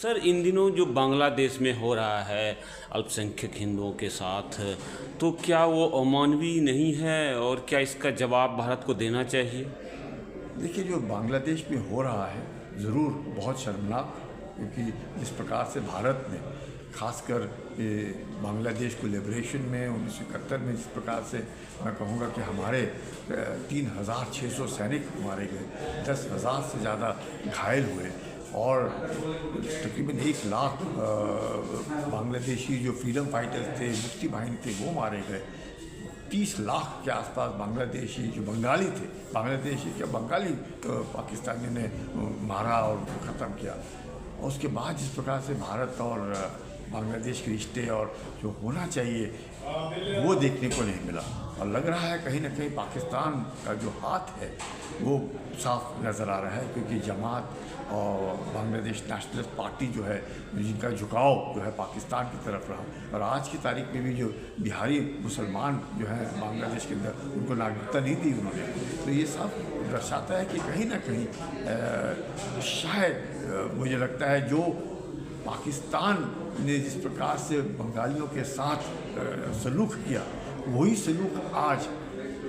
Sir, इन दिनों जो बांग्लादेश में हो रहा है अल्पसंख्यक हिंदुओं के साथ, तो क्या वो अमानवीय नहीं है और क्या इसका जवाब भारत को देना चाहिए? देखिए, जो बांग्लादेश में हो रहा है ज़रूर बहुत शर्मनाक, क्योंकि जिस प्रकार से भारत ने खासकर बांग्लादेश को लिबरेशन में 1971 में जिस प्रकार से मैं कहूँगा कि हमारे 3,600 सैनिक मारे गए, 10,000 से ज़्यादा घायल हुए और तकरीबन 1 लाख बांग्लादेशी जो फ्रीडम फाइटर्स थे, मुक्ति बाहिनी थे, वो मारे गए। 30 लाख के आसपास बांग्लादेशी जो बंगाली थे, बांग्लादेशी क्या बंगाली पाकिस्तानी ने मारा और ख़त्म किया। उसके बाद जिस प्रकार से भारत और बांग्लादेश के रिश्ते और जो होना चाहिए वो देखने को नहीं मिला, और लग रहा है कहीं ना कहीं पाकिस्तान का जो हाथ है वो साफ नज़र आ रहा है, क्योंकि जमात और बांग्लादेश नेशनलिस्ट पार्टी जो है, जिनका झुकाव जो है पाकिस्तान की तरफ रहा, और आज की तारीख में भी जो बिहारी मुसलमान जो है बांग्लादेश के अंदर, उनको नागरिकता नहीं दी उन्होंने। तो ये सब दर्शाता है कि कहीं ना कहीं शायद मुझे लगता है जो पाकिस्तान ने जिस प्रकार से बंगालियों के साथ सलूक किया, वही सलूक आज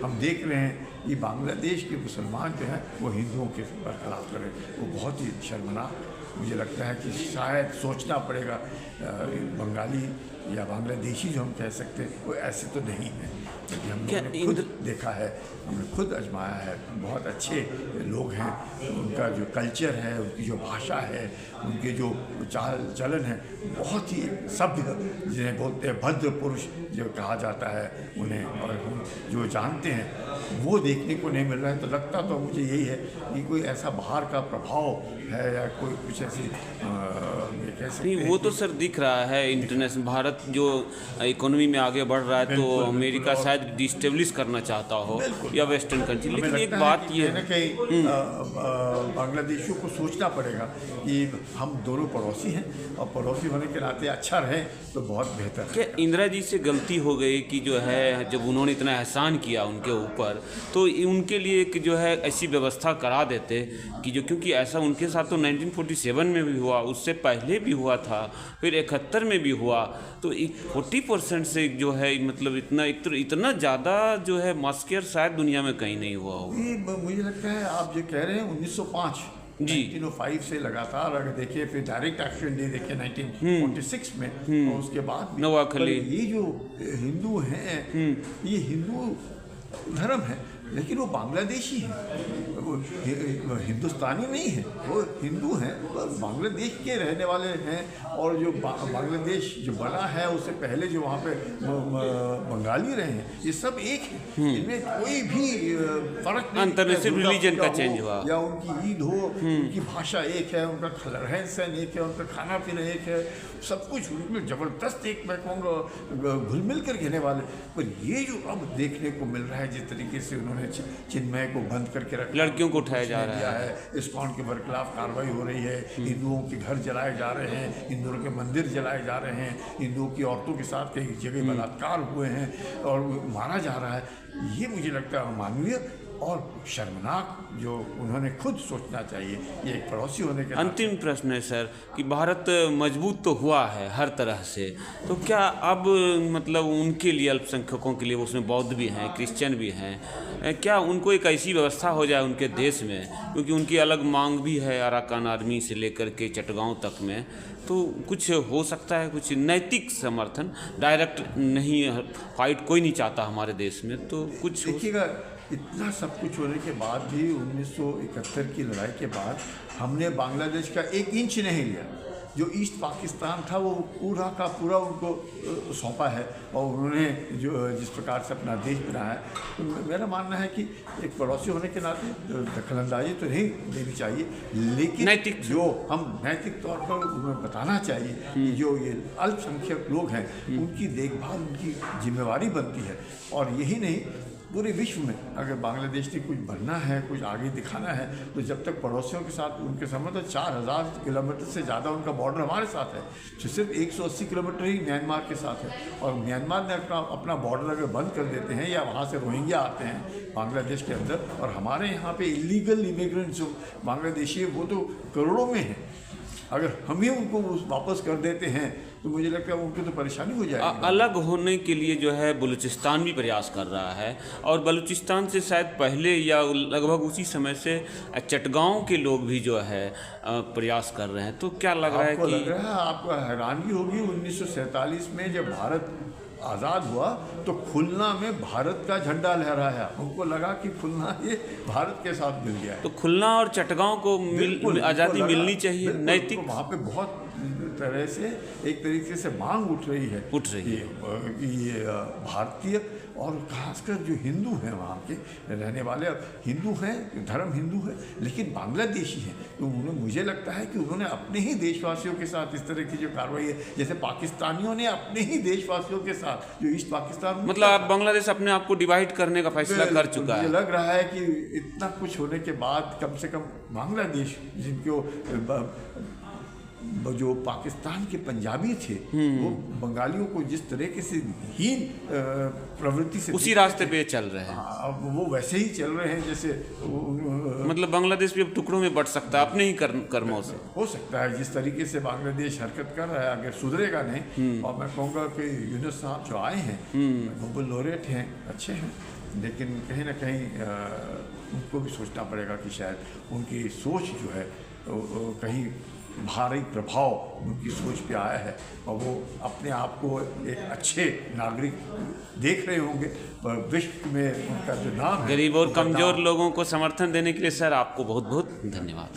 हम देख रहे हैं कि बांग्लादेश के मुसलमान जो हैं वो हिंदुओं के बरखिलाफ करें। वो बहुत ही शर्मनाक मुझे लगता है कि शायद सोचना पड़ेगा। बंगाली या बांग्लादेशी जो हम कह सकते हैं वो ऐसे तो नहीं हैं, क्योंकि हम लोगों ने खुद देखा है, हमने खुद आजमाया है। बहुत अच्छे लोग हैं, उनका जो कल्चर है, उनकी जो भाषा है, उनके जो चाल चलन है, बहुत ही सभ्य, जिन्हें बोलते हैं भद्र पुरुष जो कहा जाता है उन्हें, और हम जो जानते हैं वो देखने को नहीं मिल रहा है। तो लगता तो मुझे यही है कि कोई ऐसा बाहर का प्रभाव है या कोई कुछ ऐसी कह सकते नहीं, वो तो सर दिख रहा है इंटरनेशनल। भारत जो इकोनॉमी में आगे बढ़ रहा है, तो अमेरिका शायद डिस्टेब्लिश करना चाहता हो या वेस्टर्न कंट्री। लेकिन एक बात ये है कि बांग्लादेशियों को सोचना पड़ेगा कि हम दोनों पड़ोसी हैं, और पड़ोसी होने के नाते अच्छा रहे तो बहुत बेहतर है। क्या इंदिरा जी से गलती हो गई कि जो है जब उन्होंने इतना एहसान किया उनके ऊपर, तो उनके लिए एक जो है ऐसी व्यवस्था करा देते कि जो, क्योंकि ऐसा उनके साथ तो 1947 में भी हुआ, उससे पहले भी हुआ था, फिर 71 में भी हुआ, तो 40% से जो है मतलब इतना ज़्यादा जो है मस्केर शायद दुनिया में कहीं नहीं हुआ होगा। मुझे लगता है आप जो कह रहे हैं 1905 जी 1905 से लगातार अगर देखिए, फिर डायरेक्ट एक्शन डे देखिए 1946 में, और उसके बाद भी नवाखली। ये जो हिंदू हैं ये हिंदू धर्म है, लेकिन वो बांग्लादेशी हैं, वो हिंदुस्तानी नहीं है, वो हिंदू हैं और बांग्लादेश के रहने वाले हैं। और जो बांग्लादेश जो बना है उससे पहले जो वहाँ पे बंगाली रहे हैं, ये सब एक है, इनमें कोई भी फर्क नहीं। अंतर सिर्फ रिलीजन का चेंज हुआ, या उनकी ईद हो, उनकी भाषा एक है, उनका रहन सहन एक है, उनका खाना पीना एक है, सब कुछ उनमें ज़बरदस्त एक मैं कहूँगा घुल मिल कर रहने वाले। पर ये जो अब देखने को मिल रहा है, जिस तरीके से उन्होंने चिन्मय को बंद करके रखा, लड़कियों को उठाया जा रहा है, इस्कॉन के बरखिलाफ कार्रवाई हो रही है, हिंदुओं के घर जलाए जा रहे हैं, हिंदुओं के मंदिर जलाए जा रहे हैं, हिंदुओं की औरतों के साथ कई जगह बलात्कार हुए हैं और मारा जा रहा है। ये मुझे लगता है अमानवीय और शर्मनाक, जो उन्होंने खुद सोचना चाहिए। ये एक पड़ोसी होने के अंतिम प्रश्न है सर कि भारत मजबूत तो हुआ है हर तरह से, तो क्या अब मतलब उनके लिए, अल्पसंख्यकों के लिए, उसमें बौद्ध भी हैं, क्रिश्चियन भी हैं, क्या उनको एक ऐसी व्यवस्था हो जाए उनके देश में, क्योंकि उनकी अलग मांग भी है अराकान आर्मी से लेकर के चटगांव तक में, तो कुछ हो सकता है, कुछ नैतिक समर्थन, डायरेक्ट नहीं, फाइट कोई नहीं चाहता हमारे देश में, तो कुछ देखिएगा, इतना सब कुछ होने के बाद भी 1971 की लड़ाई के बाद हमने बांग्लादेश का 1 इंच नहीं लिया। जो ईस्ट पाकिस्तान था वो पूरा का पूरा उनको सौंपा है, और उन्होंने जो जिस प्रकार से अपना देश बनाया है, तो मेरा मानना है कि एक पड़ोसी होने के नाते दखलंदाजी तो नहीं देनी चाहिए, लेकिन नैतिक जो हम नैतिक तौर पर उन्हें बताना चाहिए कि जो ये अल्पसंख्यक लोग हैं उनकी देखभाल उनकी जिम्मेवारी बनती है। और यही नहीं, पूरे विश्व में अगर बांग्लादेश ने कुछ बनना है, कुछ आगे दिखाना है, तो जब तक पड़ोसियों के साथ उनके संबंध, तो 4000 किलोमीटर से ज़्यादा उनका बॉर्डर हमारे साथ है, तो सिर्फ 180 किलोमीटर ही म्यांमार के साथ है। और म्यांमार ने अपना बॉर्डर अगर बंद कर देते हैं, या वहाँ से रोहिंग्या आते हैं बांग्लादेश के अंदर, और हमारे यहाँ पे इलीगल इमिग्रेंट्स जो बांग्लादेशी है वो तो करोड़ों में है, अगर हम ही उनको वापस कर देते हैं तो मुझे लगता है उनको तो परेशानी हो जाएगी। अलग होने के लिए जो है बलूचिस्तान भी प्रयास कर रहा है, और बलूचिस्तान से शायद पहले या लगभग उसी समय से चटगांव के लोग भी जो है प्रयास कर रहे हैं। तो क्या लग रहा है आपको कि लग रहा है, आपको हैरानगी होगी, 1947 में जब भारत आज़ाद हुआ तो खुलना में भारत का झंडा लहराया। उनको लगा कि खुलना ये भारत के साथ मिल गया है। तो खुलना और चटगांव को आज़ादी मिलनी चाहिए, बिल्कुल, नैतिक वहाँ पे बहुत तरह से एक तरीके से मांग उठ रही है ये भारतीय और खासकर जो हिंदू हैं वहाँ के रहने वाले, अब हिंदू हैं, धर्म हिंदू है लेकिन बांग्लादेशी हैं, तो उन्होंने, मुझे लगता है कि उन्होंने अपने ही देशवासियों के साथ इस तरह की जो कार्रवाई है, जैसे पाकिस्तानियों ने अपने ही देशवासियों के साथ जो ईस्ट पाकिस्तान, मतलब बांग्लादेश अपने आप को डिवाइड करने का फैसला कर चुका है। मुझे लग रहा है कि इतना कुछ होने के बाद कम से कम बांग्लादेश, जिनको जो पाकिस्तान के पंजाबी थे वो बंगालियों को जिस तरीके से हीन प्रवृत्ति से उसी रास्ते पे चल रहे हैं। अब वो वैसे ही चल रहे हैं जैसे मतलब बांग्लादेश भी अब टुकड़ों में बट सकता है अपने ही कर्मों से। हो सकता है जिस तरीके से बांग्लादेश हरकत कर रहा है, अगर सुधरेगा नहीं। और मैं कहूँगा कि यूनुस साहब जो आए हैं नोबेल लॉरेट हैं, अच्छे हैं, लेकिन कहीं ना कहीं उनको भी सोचना पड़ेगा कि शायद उनकी सोच जो है कहीं भारी प्रभाव उनकी सोच पे आया है और वो अपने आप को एक अच्छे नागरिक देख रहे होंगे, पर विश्व में उनका जो नाम है, गरीब और कमज़ोर लोगों को समर्थन देने के लिए सर आपको बहुत बहुत धन्यवाद।